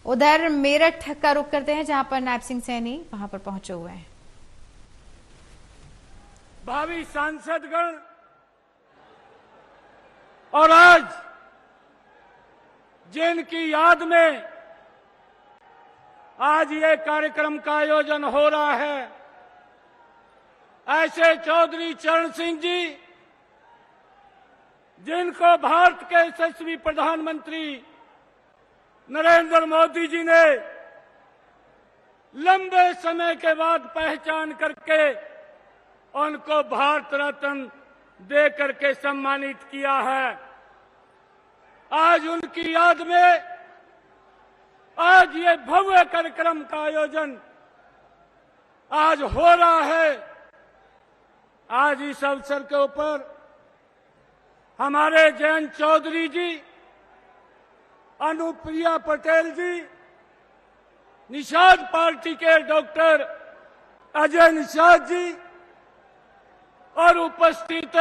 उधर मेरठ का रुख करते हैं, जहां पर नायब सिंह सैनी वहां पर पहुंचे हुए हैं। भावी सांसदगण और आज जिनकी याद में आज ये कार्यक्रम का आयोजन हो रहा है, ऐसे चौधरी चरण सिंह जी जिनको भारत के यशस्वी प्रधानमंत्री नरेंद्र मोदी जी ने लंबे समय के बाद पहचान करके उनको भारत रत्न दे करके सम्मानित किया है। आज उनकी याद में आज ये भव्य कार्यक्रम का आयोजन आज हो रहा है। आज इस अवसर के ऊपर हमारे जयंत चौधरी जी, अनुप्रिया पटेल जी, निषाद पार्टी के डॉक्टर अजय निषाद जी और उपस्थित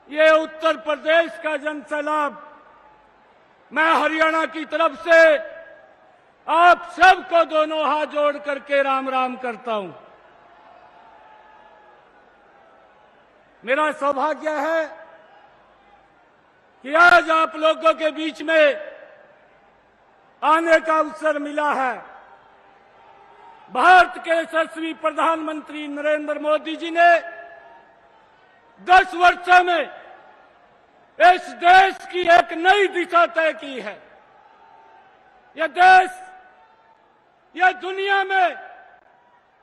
ये उत्तर प्रदेश का जनसैलाब, मैं हरियाणा की तरफ से आप सबको दोनों हाथ जोड़ करके राम राम करता हूं। मेरा सौभाग्य है कि आज आप लोगों के बीच में आने का अवसर मिला है। भारत के यशस्वी प्रधानमंत्री नरेंद्र मोदी जी ने 10 वर्षों में इस देश की एक नई दिशा तय की है। यह देश, यह दुनिया में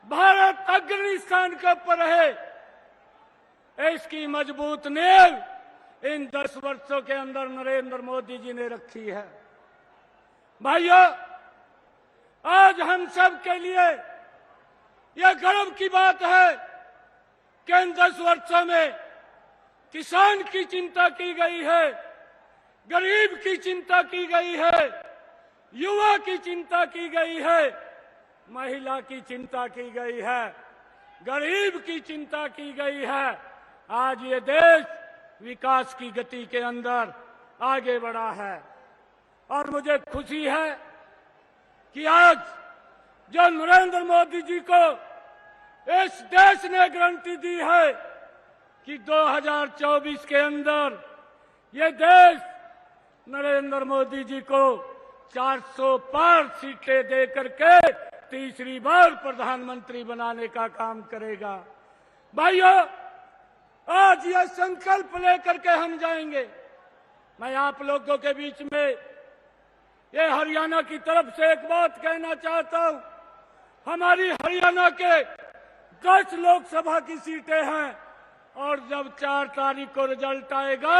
भारत अग्रणी स्थान के ऊपर रहे, इसकी मजबूत नींव इन 10 वर्षों के अंदर नरेंद्र मोदी जी ने रखी है। भाइयों, आज हम सब के लिए यह गर्व की बात है कि इन 10 वर्षों में किसान की चिंता की गई है, गरीब की चिंता की गई है, युवा की चिंता की गई है, महिला की चिंता की गई है, गरीब की चिंता की गई है। आज ये देश विकास की गति के अंदर आगे बढ़ा है और मुझे खुशी है कि आज जो नरेंद्र मोदी जी को इस देश ने गारंटी दी है कि 2024 के अंदर ये देश नरेंद्र मोदी जी को 400 पार सीटें दे करके तीसरी बार प्रधानमंत्री बनाने का काम करेगा। भाइयों, आज यह संकल्प लेकर के हम जाएंगे। मैं आप लोगों के बीच में ये हरियाणा की तरफ से एक बात कहना चाहता हूं। हमारी हरियाणा के 10 लोकसभा की सीटें हैं और जब 4 तारीख को रिजल्ट आएगा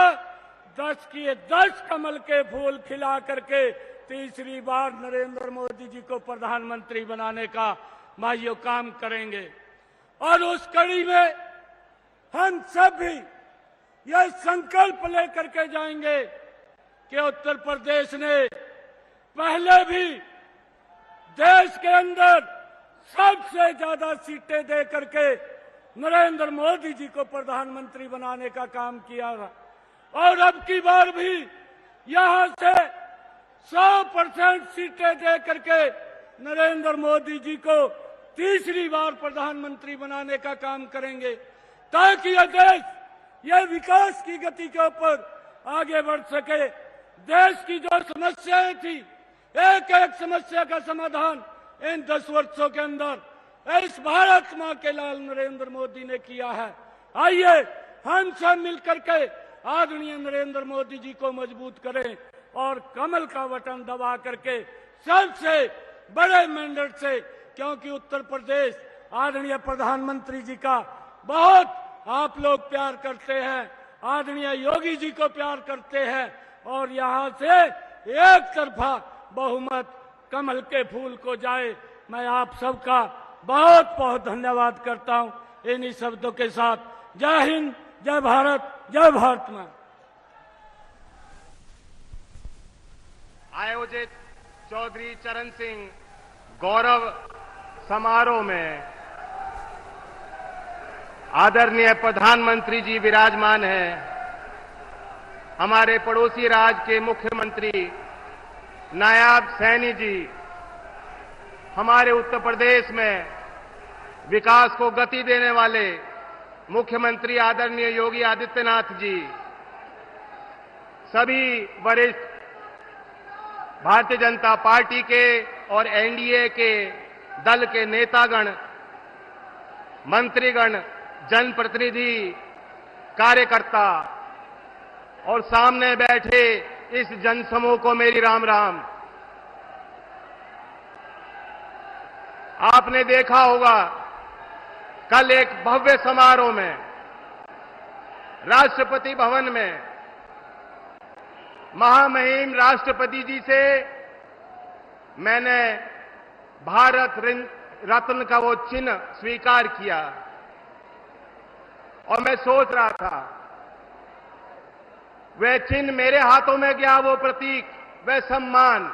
10 की 10 कमल के फूल खिला करके तीसरी बार नरेंद्र मोदी जी को प्रधानमंत्री बनाने का भाइयों काम करेंगे। और उस कड़ी में हम सब भी यह संकल्प लेकर के जाएंगे कि उत्तर प्रदेश ने पहले भी देश के अंदर सबसे ज्यादा सीटें दे करके नरेंद्र मोदी जी को प्रधानमंत्री बनाने का काम किया और अब की बार भी यहां से 100% सीटें दे करके नरेंद्र मोदी जी को तीसरी बार प्रधानमंत्री बनाने का काम करेंगे, ताकि यह देश यह विकास की गति के ऊपर आगे बढ़ सके। देश की जो समस्याएं थी, एक एक समस्या का समाधान इन 10 वर्षों के अंदर इस भारत मां के लाल नरेंद्र मोदी ने किया है। आइए हम सब मिलकर के आदरणीय नरेंद्र मोदी जी को मजबूत करें और कमल का बटन दबा करके सबसे बड़े मैंडेट से, क्योंकि उत्तर प्रदेश आदरणीय प्रधानमंत्री जी का बहुत आप लोग प्यार करते हैं, आदरणीय योगी जी को प्यार करते हैं और यहां से एक तरफा बहुमत कमल के फूल को जाए। मैं आप सबका बहुत बहुत धन्यवाद करता हूं। इन्हीं शब्दों के साथ जय हिंद, जय भारत, जय भारत मां। आयोजित चौधरी चरण सिंह गौरव समारोह में आदरणीय प्रधानमंत्री जी विराजमान हैं। हमारे पड़ोसी राज्य के मुख्यमंत्री नायब सैनी जी, हमारे उत्तर प्रदेश में विकास को गति देने वाले मुख्यमंत्री आदरणीय योगी आदित्यनाथ जी, सभी वरिष्ठ भारतीय जनता पार्टी के और एनडीए के दल के नेतागण, मंत्रीगण, जनप्रतिनिधि, कार्यकर्ता और सामने बैठे इस जनसमूह को मेरी राम राम। आपने देखा होगा कल एक भव्य समारोह में राष्ट्रपति भवन में महामहिम राष्ट्रपति जी से मैंने भारत रत्न का वो चिन्ह स्वीकार किया और मैं सोच रहा था वह चिन्ह मेरे हाथों में गया, वो प्रतीक, वह सम्मान,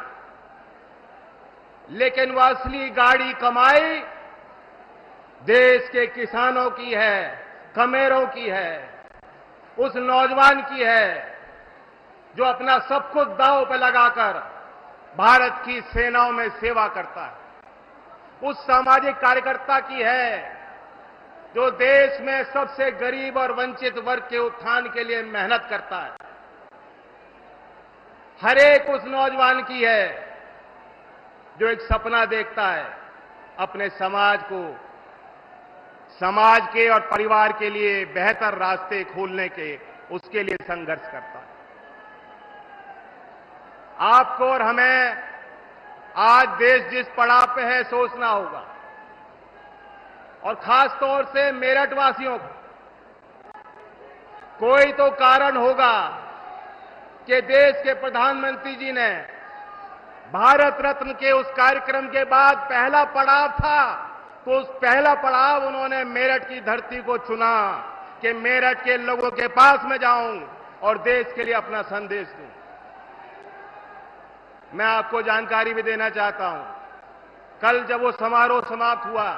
लेकिन वह असली गाड़ी कमाई देश के किसानों की है, कमेरों की है, उस नौजवान की है जो अपना सब कुछ दांव पर लगाकर भारत की सेनाओं में सेवा करता है, उस सामाजिक कार्यकर्ता की है जो देश में सबसे गरीब और वंचित वर्ग के उत्थान के लिए मेहनत करता है, हर एक उस नौजवान की है जो एक सपना देखता है अपने समाज को, समाज के और परिवार के लिए बेहतर रास्ते खोलने के, उसके लिए संघर्ष करता है। आपको और हमें आज देश जिस पड़ाव पे है सोचना होगा, और खास तौर से मेरठ वासियों को कोई तो कारण होगा कि देश के प्रधानमंत्री जी ने भारत रत्न के उस कार्यक्रम के बाद पहला पड़ाव था, तो उस पहला पड़ाव उन्होंने मेरठ की धरती को चुना कि मेरठ के लोगों के पास में जाऊं और देश के लिए अपना संदेश दूं। मैं आपको जानकारी भी देना चाहता हूं, कल जब वो समारोह समाप्त हुआ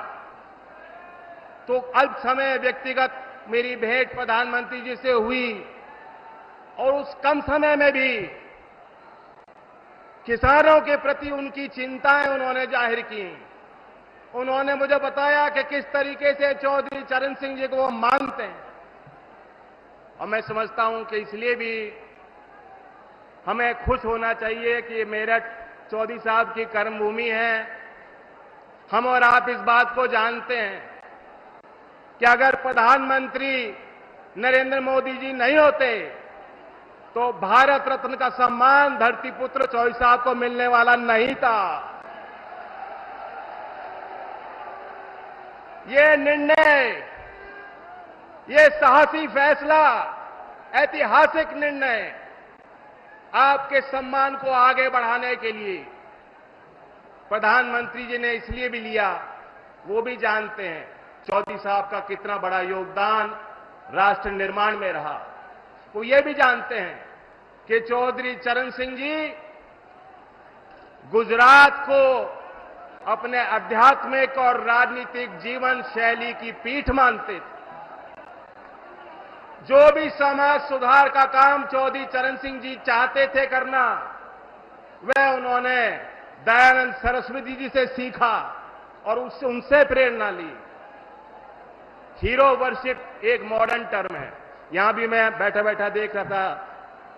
तो अल्प समय व्यक्तिगत मेरी भेंट प्रधानमंत्री जी से हुई और उस कम समय में भी किसानों के प्रति उनकी चिंताएं उन्होंने जाहिर की। उन्होंने मुझे बताया कि किस तरीके से चौधरी चरण सिंह जी को वो मानते हैं, और मैं समझता हूं कि इसलिए भी हमें खुश होना चाहिए कि मेरठ चौधरी साहब की कर्मभूमि है। हम और आप इस बात को जानते हैं कि अगर प्रधानमंत्री नरेंद्र मोदी जी नहीं होते तो भारत रत्न का सम्मान धरती पुत्र चौधरी साहब को मिलने वाला नहीं था। ये निर्णय, ये साहसी फैसला, ऐतिहासिक निर्णय आपके सम्मान को आगे बढ़ाने के लिए प्रधानमंत्री जी ने इसलिए भी लिया, वो भी जानते हैं चौधरी साहब का कितना बड़ा योगदान राष्ट्र निर्माण में रहा। वो ये भी जानते हैं कि चौधरी चरण सिंह जी गुजरात को अपने आध्यात्मिक और राजनीतिक जीवन शैली की पीठ मानते थे। जो भी समाज सुधार का काम चौधरी चरण सिंह जी चाहते थे करना, वह उन्होंने दयानंद सरस्वती जी से सीखा और उससे उनसे प्रेरणा ली। हीरो वर्शिप एक मॉडर्न टर्म है। यहां भी मैं बैठा बैठा देख रहा था,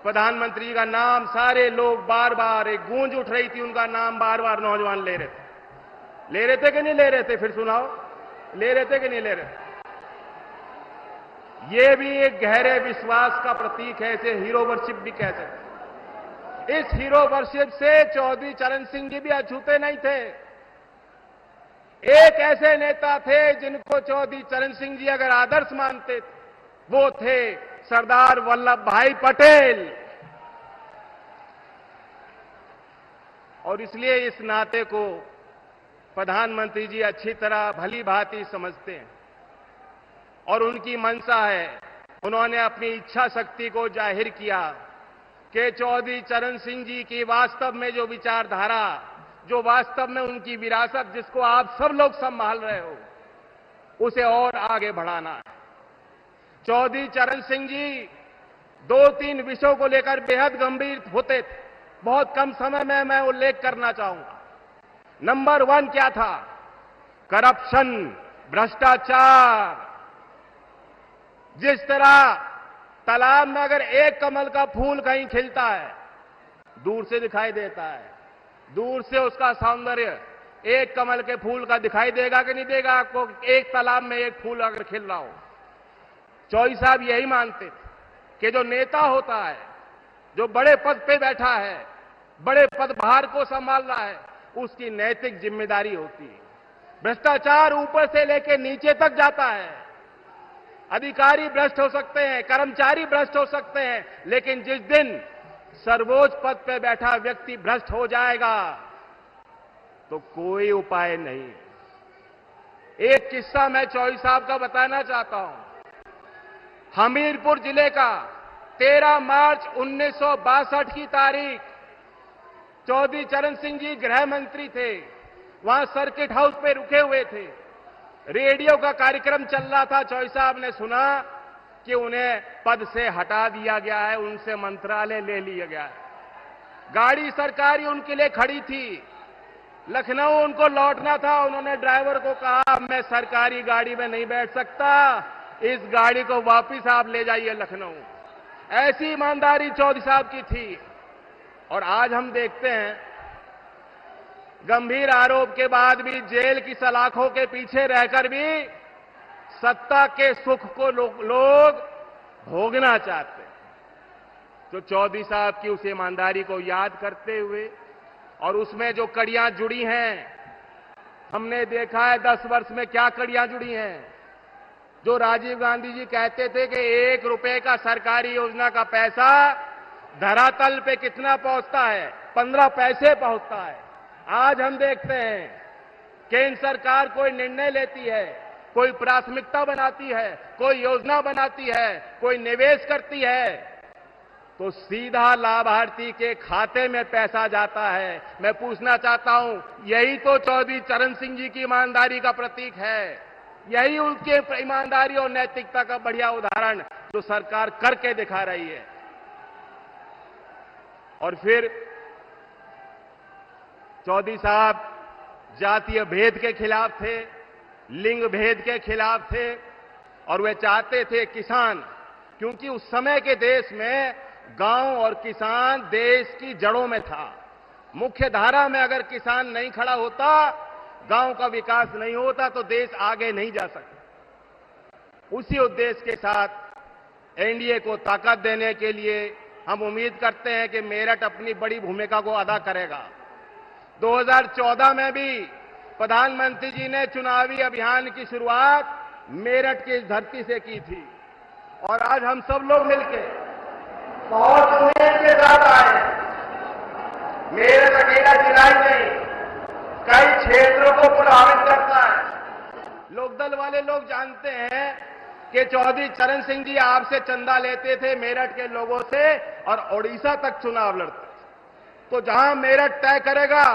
प्रधानमंत्री जी का नाम सारे लोग बार बार, एक गूंज उठ रही थी, उनका नाम बार बार नौजवान ले रहे थे कि नहीं ले रहे थे? फिर सुनाओ, ले रहे थे कि नहीं ले रहे थे? ये भी एक गहरे विश्वास का प्रतीक है, इसे हीरो वर्शिप भी कह सकते। इस हीरो वर्शिप से चौधरी चरण सिंह जी भी अछूते नहीं थे। एक ऐसे नेता थे जिनको चौधरी चरण सिंह जी अगर आदर्श मानते थे, वो थे सरदार वल्लभ भाई पटेल। और इसलिए इस नाते को प्रधानमंत्री जी अच्छी तरह भली भांति समझते हैं और उनकी मंशा है। उन्होंने अपनी इच्छा शक्ति को जाहिर किया कि चौधरी चरण सिंह जी की वास्तव में जो विचारधारा, जो वास्तव में उनकी विरासत जिसको आप सब लोग संभाल रहे हो, उसे और आगे बढ़ाना है। चौधरी चरण सिंह जी 2-3 विषयों को लेकर बेहद गंभीर होते थे। बहुत कम समय में मैं उल्लेख करना चाहूंगा। नंबर 1 क्या था? करप्शन, भ्रष्टाचार। जिस तरह तालाब में अगर एक कमल का फूल कहीं खिलता है, दूर से दिखाई देता है, दूर से उसका सौंदर्य एक कमल के फूल का दिखाई देगा कि नहीं देगा आपको? एक तालाब में एक फूल अगर खिल रहा हो। चौधरी साहब यही मानते थे कि जो नेता होता है, जो बड़े पद पे बैठा है, बड़े पदभार को संभाल रहा है, उसकी नैतिक जिम्मेदारी होती है। भ्रष्टाचार ऊपर से लेकर नीचे तक जाता है। अधिकारी भ्रष्ट हो सकते हैं, कर्मचारी भ्रष्ट हो सकते हैं, लेकिन जिस दिन सर्वोच्च पद पे बैठा व्यक्ति भ्रष्ट हो जाएगा तो कोई उपाय नहीं। एक किस्सा मैं चौधरी साहब का बताना चाहता हूं। हमीरपुर जिले का 13 मार्च 1962 की तारीख, चौधरी चरण सिंह जी गृह मंत्री थे। वहां सर्किट हाउस पे रुके हुए थे। रेडियो का कार्यक्रम चल रहा था। चौधरी साहब ने सुना कि उन्हें पद से हटा दिया गया है, उनसे मंत्रालय ले लिया गया है। गाड़ी सरकारी उनके लिए खड़ी थी। लखनऊ उनको लौटना था। उन्होंने ड्राइवर को कहा, मैं सरकारी गाड़ी में नहीं बैठ सकता, इस गाड़ी को वापस आप ले जाइए लखनऊ। ऐसी ईमानदारी चौधरी साहब की थी। और आज हम देखते हैं, गंभीर आरोप के बाद भी जेल की सलाखों के पीछे रहकर भी सत्ता के सुख को लोग भोगना चाहते हैं। तो चौधरी साहब की उस ईमानदारी को याद करते हुए और उसमें जो कड़ियां जुड़ी हैं, हमने देखा है 10 वर्ष में क्या कड़ियां जुड़ी हैं। जो राजीव गांधी जी कहते थे कि 1 रुपए का सरकारी योजना का पैसा धरातल पे कितना पहुंचता है? 15 पैसे पहुंचता है। आज हम देखते हैं केंद्र सरकार कोई निर्णय लेती है, कोई प्राथमिकता बनाती है, कोई योजना बनाती है, कोई निवेश करती है, तो सीधा लाभार्थी के खाते में पैसा जाता है। मैं पूछना चाहता हूं, यही तो चौधरी चरण सिंह जी की ईमानदारी का प्रतीक है। यही उनके ईमानदारी और नैतिकता का बढ़िया उदाहरण जो सरकार करके दिखा रही है। और फिर चौधरी साहब जातीय भेद के खिलाफ थे, लिंग भेद के खिलाफ थे, और वे चाहते थे किसान, क्योंकि उस समय के देश में गांव और किसान देश की जड़ों में था। मुख्य धारा में अगर किसान नहीं खड़ा होता, गांव का विकास नहीं होता, तो देश आगे नहीं जा सकता। उसी उद्देश्य के साथ एनडीए को ताकत देने के लिए हम उम्मीद करते हैं कि मेरठ अपनी बड़ी भूमिका को अदा करेगा। 2014 में भी प्रधानमंत्री जी ने चुनावी अभियान की शुरुआत मेरठ की धरती से की थी, और आज हम सब लोग मिलकर बहुत उम्मीद के साथ आए। मेरठ अकेला जिला ही नहीं, कई क्षेत्रों को प्रभावित करता है। लोकदल वाले लोग जानते हैं कि चौधरी चरण सिंह जी आपसे चंदा लेते थे मेरठ के लोगों से और ओडिशा तक चुनाव लड़ते। तो जहां मेरठ तय करेगा,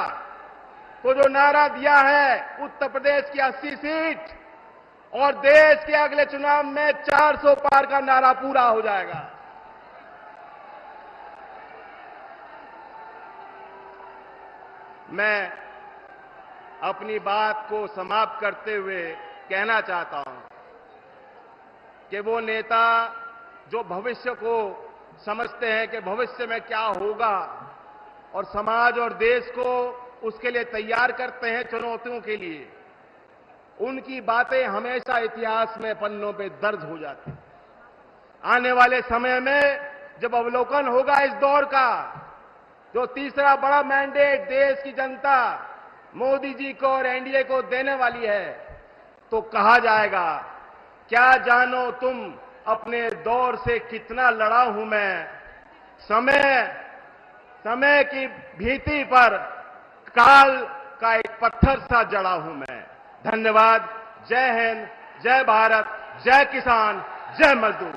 तो जो नारा दिया है उत्तर प्रदेश की 80 सीट और देश के अगले चुनाव में 400 पार का नारा पूरा हो जाएगा। मैं अपनी बात को समाप्त करते हुए कहना चाहता हूं कि वो नेता जो भविष्य को समझते हैं कि भविष्य में क्या होगा और समाज और देश को उसके लिए तैयार करते हैं चुनौतियों के लिए, उनकी बातें हमेशा इतिहास में पन्नों पे दर्ज हो जाती हैं। आने वाले समय में जब अवलोकन होगा इस दौर का, जो तीसरा बड़ा मैंडेट देश की जनता मोदी जी को और एनडीए को देने वाली है, तो कहा जाएगा, क्या जानो तुम अपने दौर से कितना लड़ा हूं मैं, समय की भीति पर काल का एक पत्थर सा जड़ा हूं मैं। धन्यवाद। जय हिंद, जय भारत, जय किसान, जय मजदूर।